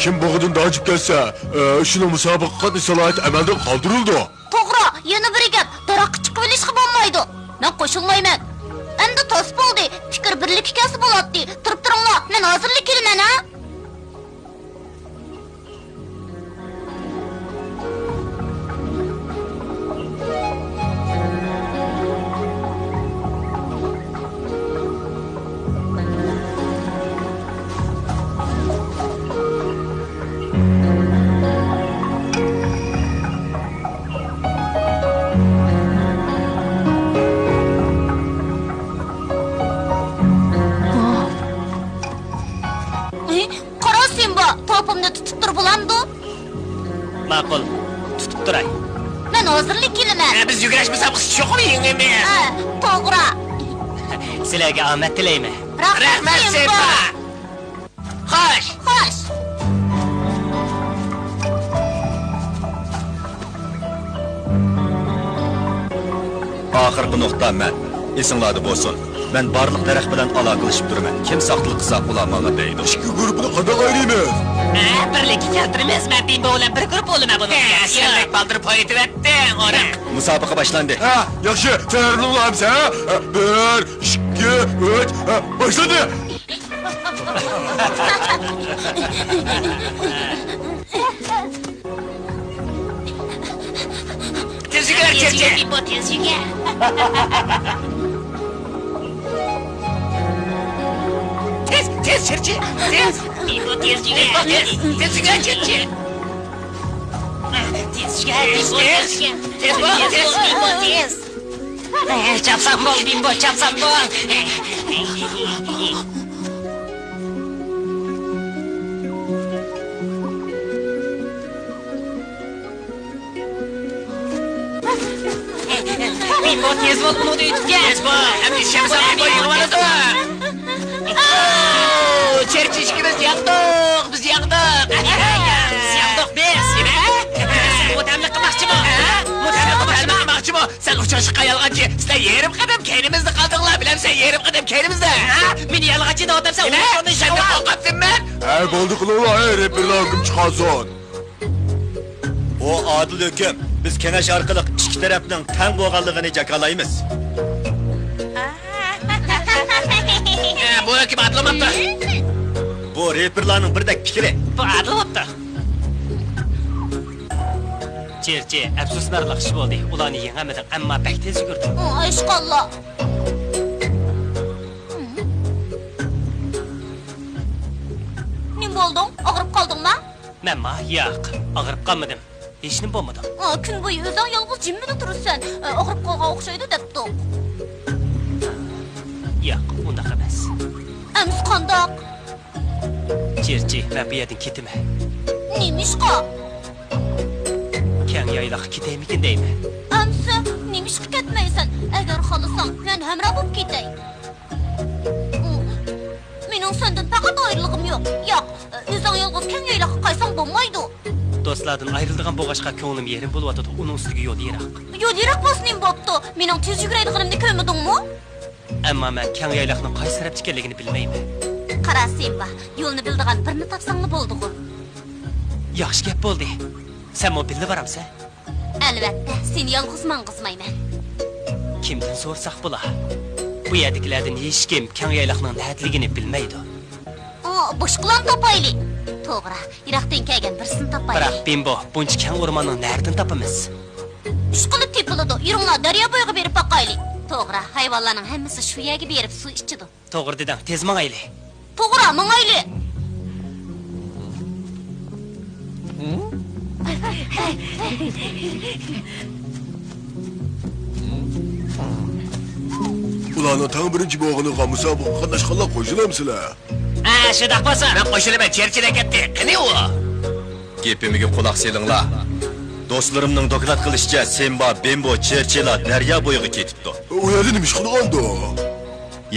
Kim bug'dan dojib kelsa, shuni musobaqaga salohiyat amaldan qoldirildi. To'g'ri, yana bir gap, taroqqa chiqib olishga bo'lmaydi. Men qo'shilmayman. Endi tos bo'ldi, fikr birlik ikasi bo'ladi. Turib turinglar, men hozirlik kelaman, ha? Topimni tutib turib bo'lamdi? Ma'qul, tutib turay. Men hozirlik kelaman. Biz yugurish musobaqasi yo'qmi yengimmi? Ha, to'g'ri. Sizlarga omad tilayman. Rahmat, Sepa. Xo'sh. Xo'sh. Oxirgi nuqta men. Esinglarda bo'lsin. Ben barliq taraf bilan aloqalashib turaman. Kim saqlik qilsa ular menga deydi. Ikki guruhni qanday aylaymiz? Birlikka keltiramiz. Men bimbo bilan bir guruh bo'laman buni. Sendek baldirib qo'yitibdi, ora. Musobaqa boshlandi. Ha, yaxshi. Tayyorlanamiz, ha? 1, 2, 3, boshlandi. Tezgilar, Bimbo tezgiga. Tez, Çerçi, tez. Bimbo tezgiga. Tezgilar, Çerçi. Tezgiga, Tez. Bimbo tez. Çapsam bol, Bimbo, çapsam bol. Bimbo tez bol, bunu da yutgan. Tez bol, hem işimiz Bimbo yığıladı. Çerçi işkimiz yaktık, biz yaktık. Biz yaktık biz. Mutamlık kımakçı mı? Mutamlık kımakçı mı? Sen uçaşıkka yalğancı. Sen yerim kadem kendimizde kaldığınla bilem sen yerim kadem kendimizde. Beni yalğancı ne otam sen onu sen de korkattın ben. Bo'ldi qilinglar, reperlarkim chiqasin. O adil hüküm. Biz kenaş arkalık iki tarafının teng bo'lganligini jakalaymiz. Bu hüküm adlamaptı. Bu reperlarning birdek fikri. Bu adlamaptı. Çerçi, afsuslarlik ish bo'ldi. Ularni yengamadim, ammo bak tez yugurdim. Ishqalloh. Nim bo'lding? Og'rib qoldingmi? Men yo'q, og'rib qolmadim. Hech nima bo'lmadi. Kun bo'yi o'zing yolg'iz jimmida turibsan. Og'rib qolgan o'xshaydi debdi. Yo'q, undaqa emas. Ems qandoq? Çerçi, men bu yerdan ketaman. Nima ishqa? Kang yaylaqqa ketaymikin deyman. Amsa, nimishqa ketmaysan? Agar xohlasang, men hamroh bo'lib ketay. Mening sendan faqat ayrılığım yo'q. Yo'q, o'zing yolg'iz Kang yaylaqqa qaysang bo'lmaydi. Do'stlardan ayrildigan bo'g'ashqa ko'nglim yerim bo'lyotdi. Uning ustiga yo'l yiroq. Yo'l yiroq bo'lsin bo'pti. Mening tez yuguraydiganimni ko'rmadingmi? Ammo men Kang yaylaqning qaysi tarafda ekanligini bilmayman. Qara Simba, yo'lni bildigan birini topsangni bo'ldi-ku. Yaxshi gap bo'ldi. Sen mo bilib boramsan? Albatta, seni yolg'iz mang'izmayman. Kimdan so'rsak bo'lar? Bu yerdagilardan hech kim Kang yaylaqning hadligini bilmaydi. Boshqalarni topaylik. To'g'ri, Iroqdan kelgan birsini topaylik. Biroq Bimbo, buncha Kang o'rmonning naridan topamiz? Ishqilib tepiladi. Yuringlar daryo bo'yiga berib boqaylik. To'g'ri, hayvonlarning hammasi shu yerga berib suv ichidi. To'g'ri deding, tez mangayli. To'g'ri, mangayli. Ularning tang birinchi bog'ini musobaqa qatnashganlar qo'shilamsizlar? Shundoq bo'lsa, men qo'shilaman, Cherchill ketdi. Qani u? Gepimga quloq selinglar. Do'stlarimning doklad qilishicha, Simba, Bimbo, Cherchill daryo bo'yiga ketibdi. U yerda nima ish qilgandi?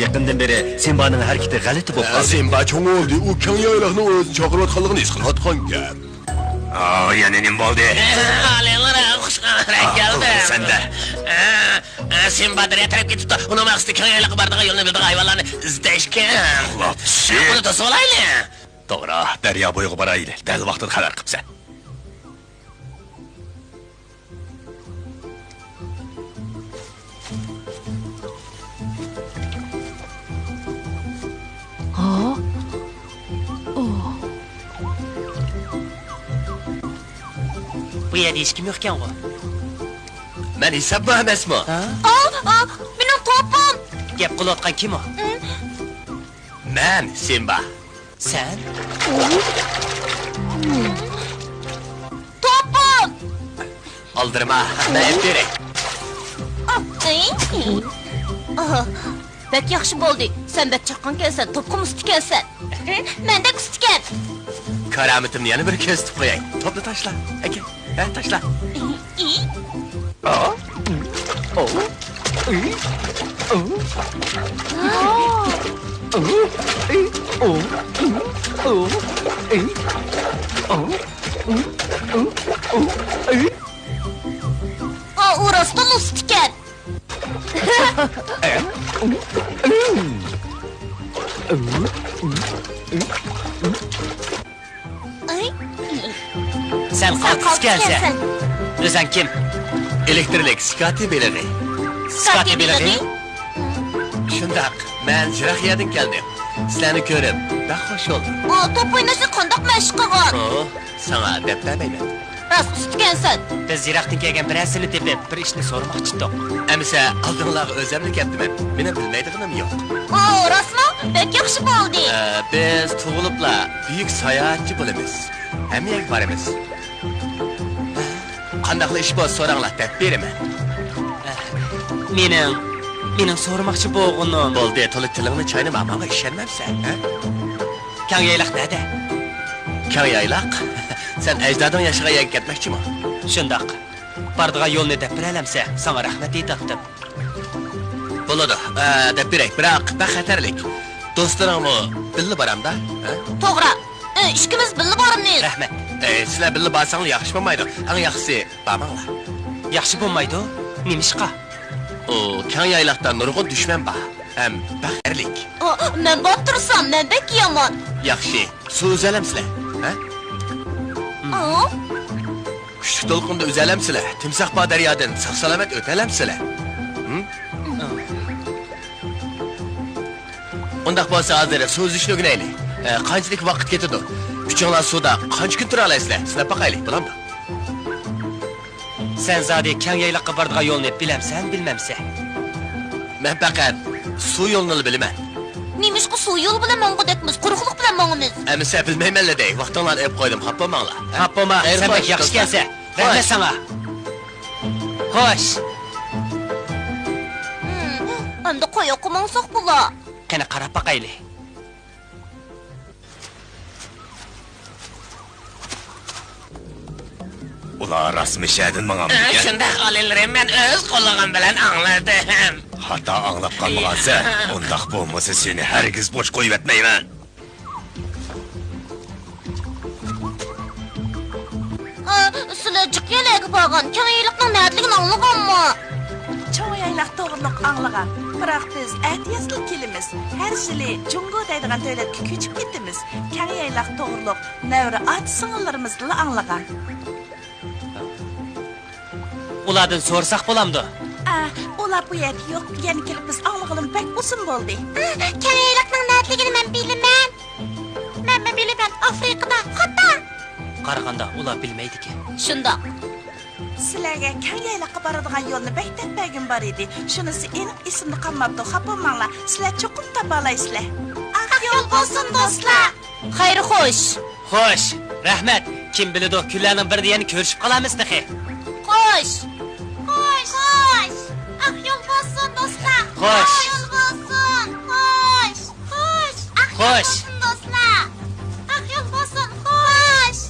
Yaqindan beri Simbaning harakati g'alati bo'lib qoldi. Simba cho'ng oldi, u Kang yaylaqni o'zini chaqirayotganligini his qilayotgan gap. Yana nima bo'ldi? Alaylar, xushxabar keldi. Senda. Simba daryo tarafga ketibdi. Uni maqsadi Kang yaylaqqa boradigan yo'lni bildigan hayvonlarni izlashgan. Buni to'solayli. To'g'ri, daryo bo'yiga boraylik. Dal vaqtida xabar qilibsan. Bu yerda hech kim yo'q-ku. Men hisobmi emasmi? Mening to'pim. Gap qilayotgan kim o? Men Simba. Sen? To'pim. Aldırma, men berek. Bek yaxshi bo'ldi. Sen bek chaqqan kelsan, to'pqim ustikansan. Menda ustikan. Karametimni yana bir kez tutib qo'yay. Topni tashla. Aka, tashla. U rostdan ustikan. Sen qaltis kelsen. O'zing kim? Elektrik skati belirli. Skati belirli? Shundaq, men Jiraxiyadan keldim. Sizlarni ko'rib, baxo'sh oldum. Top o'ynashni qandoq mashq qilgan? Sana deb bermayman. Rost ustikansan. Biz Iroqdan kelgan birsini tepib, bir ishni so'ramoqchi edik. Amsa oldinglar o'zimni gapdiman. Meni bilmaydiganim yo'q. Rostmi? Bek yaxshi bo'ldi. Biz tug'ilibla buyuk sayohatchi bo'lamiz. Hammaga boramiz. Qandaqli ish bo'lsa so'ranglar deb beraman. Mening so'ramoqchi bo'lganim. Bo'ldi, to'liq tilingni chaynama, menga ishonmabsan, ha? Kang yaylaq nada? Kang yaylaq? Sen ajdoding yashagan ketmoqchimi? Shundoq. Bordigan yo'lni deb bilalamsa, sana rahmat aytdim. Bo'ladi. Deb berak, biroq baxatarlik. Do'stlaringmi birga boramda, ha? To'g'ri. Ikkimiz birga boramiz. Rahmat. Sizlar birga borsanglar yaxshi bo'lmaydi. Eng yaxshisi bormanglar. Yaxshi bo'lmaydi. Nimishqa? Kang yaylaqdan nurg'un dushman bor. Ham baxarlik. Men bottirsam, men bek yomon. Yaxshi. Suv uzalamsizlar, ha? Kuchli to'lqinda uzalamsizlar. Timsoh bor daryodan sog'-salomat o'talamsizlar. Undaq bo'lsa hozir suv uzishni o'rganaylik. Qanchalik vaqt ketadi? Kuchinglar suvda qancha kun tura olasizlar? Sinab boqaylik, bo'lammi? Sen zodi Kang yaylaqqa bordigan yo'lni bilamsan, bilmamsan? Men faqat suv yo'lini bilaman. Nimishqa suv yo'l bilan mong'udakmiz, quruqlik bilan mong'imiz. Amsa bilmaymanlar-day. Vaqtinglarni olib qo'ydim, xafa bo'lmanglar. Xafa bo'lma, sen bak yaxshi kelsa. Rahmat sana. Xo'sh. Endi qo'y o'qimonsoq bo'la. Qani qarab boqaylik. Ula rasmışedin bana mı? Şunda halillerim ben öz kulluğum bilen anladım. Hatta anlap kalmagan sen. Ondaq bolmasa seni hergiz boş koyup etmeymen. Sizlar jiqyalaga borgan kengaylikning niyatligini anglaganmi? Çoğu yaylaq doğruluk anlagan. Biroq biz əhtiyaslı kelimiz. Her yili Jungo deydigan dövlətə köçüp gitdimiz. Keng yaylaq doğruluk nəvri at sığınlarımızla anlagan. Ulardan sorsak bulamdı. Ular bu yerdə yox, yəni kelib biz anlagılım pek uzun boldu. Kengaylikning niyatligini men bilaman. Men bilaman Afrikada. Hatta Qaraganda ular bilmeydi ki. shundoq. Sizlarga keng yaylaqqa boradigan yo'lni bektab bergim bor edi. Shunisi aniq esimni qolmabdi. Xafa bo'lmanglar. Sizlar cho'qim topa olasizlar. Aq yo'l bo'lsin do'stlar. Xayr xo'sh. Xo'sh, rahmat. Kim biladi, kunlarning birida yana ko'rishib qolamiz taxi. Xo'sh. Xo'sh. Aq yo'l bo'lsin do'stlar. Xo'sh. Aq yo'l bo'lsin. Xo'sh. Aq yo'l Xo'sh. bo'lsin do'stlar. Aq yo'l bo'lsin. Xo'sh.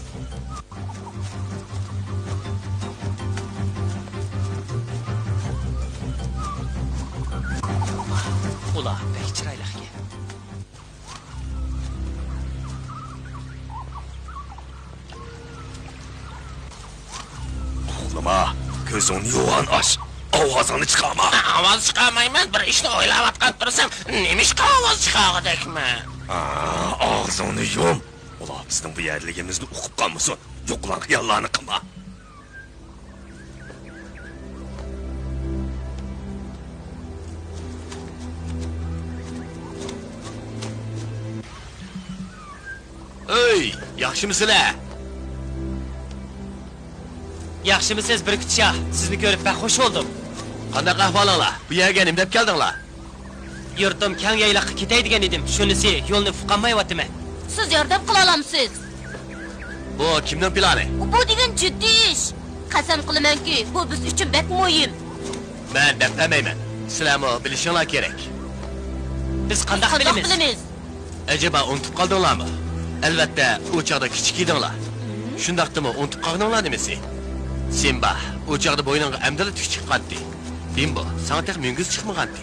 Ular pek chiroyli ki. Oğluma, gözünü yoğan aç. Avazını çıkarma. Ovoz chiqarmayman, bir ishni o'ylayotgan tursam, nemishqa ovoz chiqaradekmi? Ağzını yum. Ula bizning bu yerligimizni uqib qolmasin. Yo'qlan xiyollarni qilma. Ey, yaxshimisilar? Yaxshimisiz bir kutcha? Sizni ko'rib ben xush bo'ldim. Qanday ahvolinglar? Bu yerga nima deb keldinglar? Yurtim keng yaylaqqa ketay degan edim. Shunisi yo'lni fuqamayaptiman. Siz yordam qila olamsiz. Bu kimning plani? Bu degan jiddiy ish. Qasam qilamanki, bu biz uchun bek muhim. Men deb demayman. Sizlarmi bilishinglar kerak. Biz qanday bilamiz? Acaba unutib qoldinglarmi? Albatta, u chaqda kichik edinglar. Shundaqdimi unutib qoldinglar demasi? Simba, u chaqda bo'yningga amdala tuk chiqqandi. Bimbo, sana tek mingiz chiqmagandi.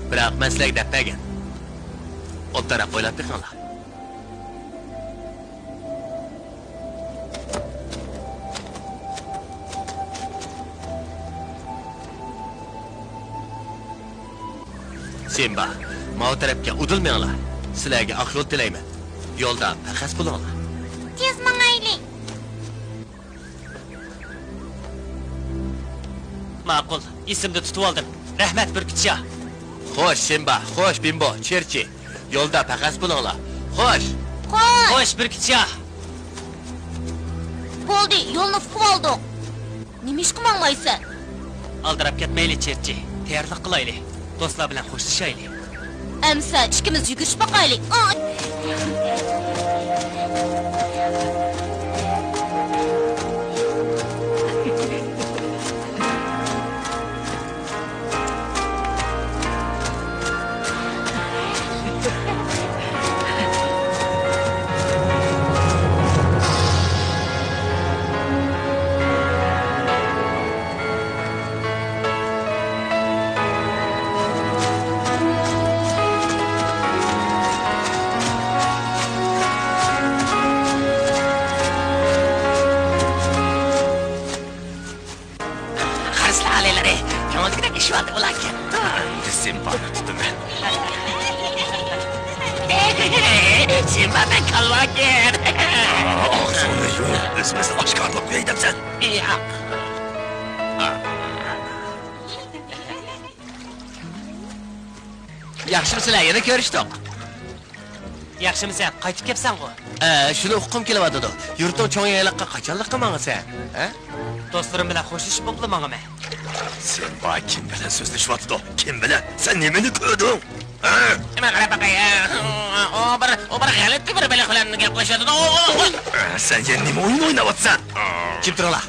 Biroq men sizlarga deb bergan. O taraf o'ylab beqinglar. Simba, ma tarafga udilmanglar. Sizlarga aq yo'l tilayman. Yo'lda paxas bo'linglar. Tez mangaylik. Ma'qul, esimni tutib oldim. Rahmat bir kutcha. Xo'sh, Simba, xo'sh, Bimbo, Cherchi. Yo'lda paxas bo'linglar. Xo'sh. Xo'sh. Xo'sh bir kutcha. Bo'ldi, yo'lni fuqib oldik. Nima ish qilmaysan? Aldirab ketmayli Cherchi. Tayyorlik qilaylik. Do'stlar bilan xo'shlashaylik. Amsa ikkimiz yugurishib boqaylik. ish vardı ulan ki. Simba'nı tuttum ben. Simba'dan kalma gel. Ağzını yum. Özümüzü aşkarlık verdim sen. Yok. Yaxshimisilar, yana ko'rishdik. Yaxshimisan, qaytib kelibsan-ku. Shuni o'qim kelyapti. Yurtning cho'ng yayloqqa qachonlik qilmangsan, ha? Do'stlarim bilan xo'shishib bo'ldim menga. Sen bak kim bilan so'zlashyapti? Kim bilan? Sen nimani ko'rding? Ha? Nima qarab baqay. O bir g'alati bir baliq bilan gaplashadi. Sen yana nima o'yin o'ynayapsan? Kim turala?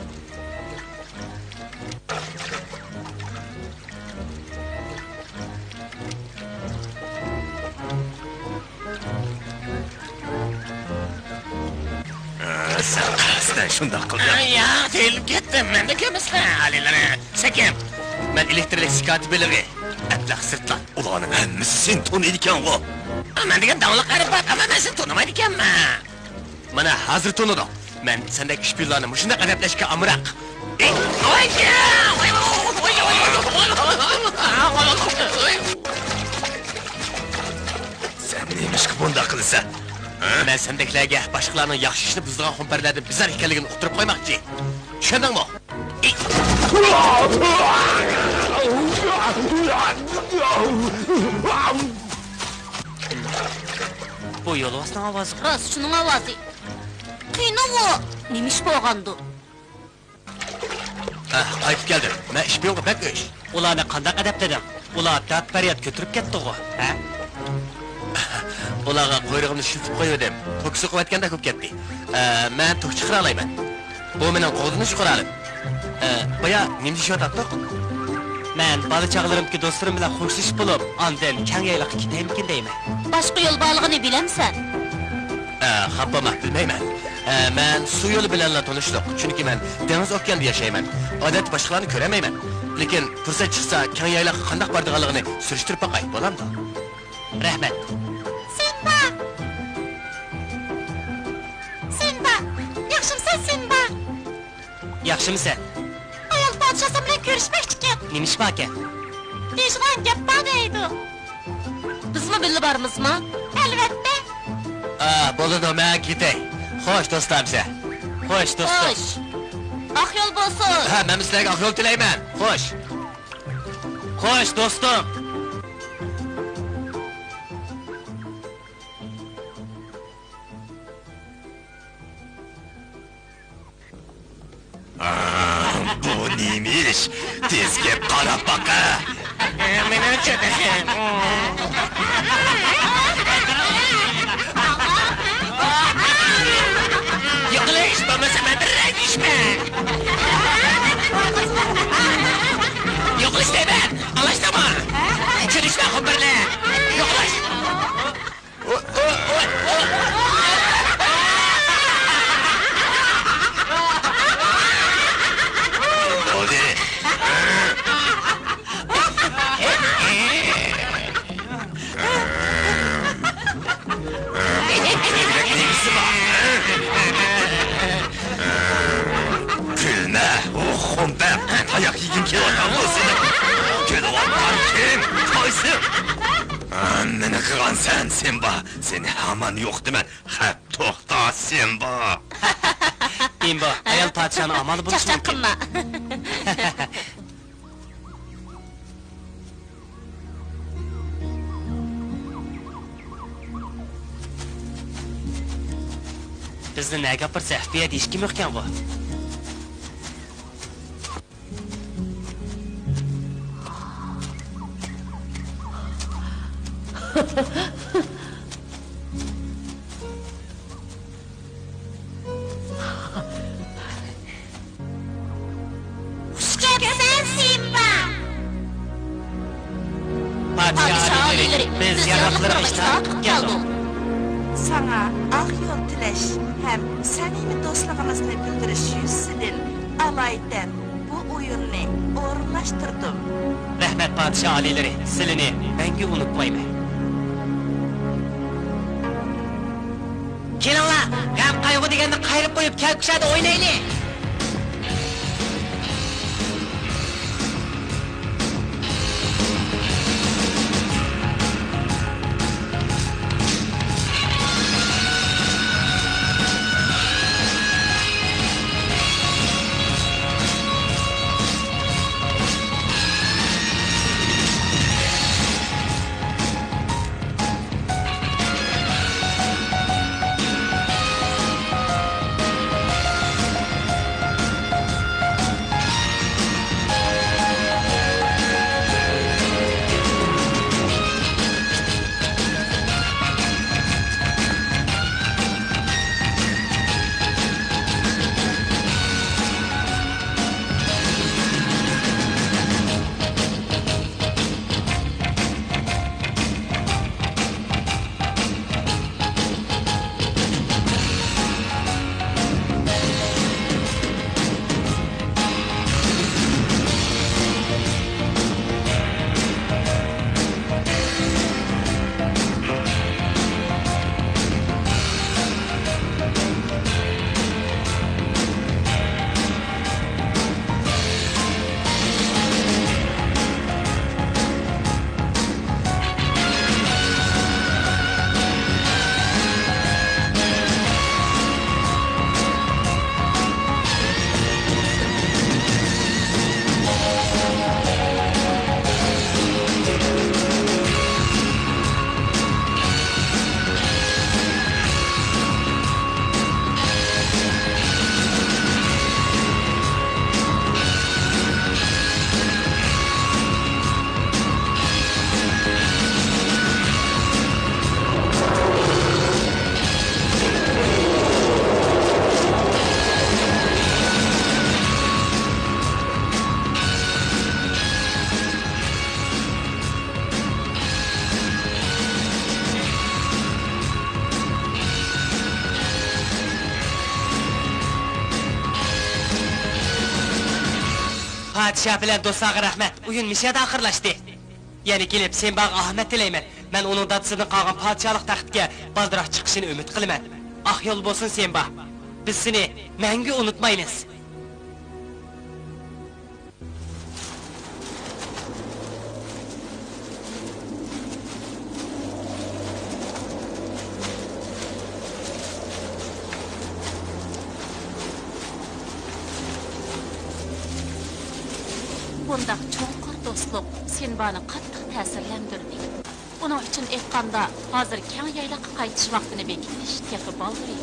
Sen Sen şunda kıldın. Ya deyilib ketdim, menda kemisizlar, alilari. Sekin. Men elektrik sikatibeligi. Atlaq sirtlan. Ulanın hemmisi sen tanıydiken o. Men degan davlat qarib bak, ama men seni tanimaydi ekanman. Mana hozir to'nidim. Men sendek ishpiylarni mushunday adablashga amroq. Sen neymiş ki bunda kılsa? Men sendeklarga boshqalarning yaxshi ishni buzgan xumparlarni bizar ekanligini uqtirib qo'ymoqchi. Tushundingmi? Bu yo'lbosning ovozi. Rost, shuning ovozi. Qiynoq o. Nima ish bo'lgandi? Qaytib keldim. Men ishpiyonga bak ish. Ularni qanday adablading? Ular dad-faryod ko'tarib ketdi-ku, ha? Ularga quyrug'imni shiltib qo'ydim. To'kisi qilayotganda ko'p ketdi. Men to'k chiqara olmayman. Bu mening qo'linish quralim. Boya nima deyishyapti? Men bola chaqlarimki do'stlarim bilan xo'shlashib bo'lib, ondan kang yayliqqa ketaymikin deyman. Boshqa yo'l borligini bilamsan? Xafamak bilmayman. Men suv yo'li bilan tanishdik. Chunki men dengiz okeanda yashayman. Odat boshqalarni ko'ramayman. Lekin fursat chiqsa, kang yayliqqa qanday bordiganligini surishtirib boqay, bo'lamdi? Rahmat. Simba! Simba! Yaxshimsan Simba? Yaxshimisan? Ayol podshosi bilan ko'rishmoqchi ekan. Nima ish bor ekan? Deyishgan gap bor deydi. Bizmi birga boramizmi? Albatta. Bo'ladi, men ketay. Xo'sh, do'stlarimiz. Xo'sh, do'stim. Xo'sh. Oq yo'l bo'lsin. Men sizlarga oq yo'l tilayman. Xo'sh. Xo'sh, do'stim. Bu neymiş? Tezge karab baka. Meni cho'tasan. Yo'qlash bo'lmasa men diragishma. Yo'qlash deyman. Alashdimi? Chirishma xabarlar. Yo'qlash. Oldu. Gülme, o humber, ayak yiyin ki adam olsun. Gülü vatan kim? Koysun. Mene kıran sen Simba, seni hemen yok demen. Hep tohta Simba. Kimbo, ayol podshoning amali bo'lishi Chaqchaq mumkin. qilma. Bizni nega gapirsa, Xfiya deyish kim yo'qkan bu? Kelsen Simba. Podsho oylari, biz yaroqlar ishtirok qildik. Sana ak yol tileş hem samimi dostluğumuzni bildirish yüzüdün alaydan bu oyunni o'rinlashtirdim. Rahmat podsho oylari, sizlarni menga unutmayman. Kelinglar, g'am qayg'u deganni qayrib qo'yib, kalkushada o'ynaylik. Padişah bilen dostlarga rahmet. Oyun mişada ahırlaştı. Yani gelip sen bana ahmet dileymen. Ben onun dadısını kalgan padişahlık taxtga baldırak çıkışını ümit kılımen. Ah yol bolsun sen bak. Biz seni mengü unutmayınız. Bundaq cho'nqur do'stlik sen bani qattiq ta'sirlantirdi. Uning uchun aytganda, hozir keng yayloqqa qaytish vaqtini bekitish tehi bo'ldi.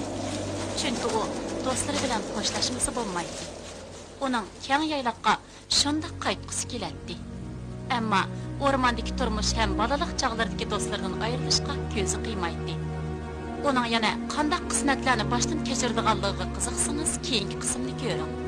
Chunki u do'stlari bilan xo'shlashmasa bo'lmaydi. Uning keng yayloqqa shunda qaytqisi keladi. Ammo o'rmondagi turmush ham balaliq chog'laridagi do'stlaridan ayrilishga ko'zi qiymaydi. Uning yana qanday qismatlarni boshdan kechirdiganligiga qiziqsangiz, keyingi qismni ko'ring.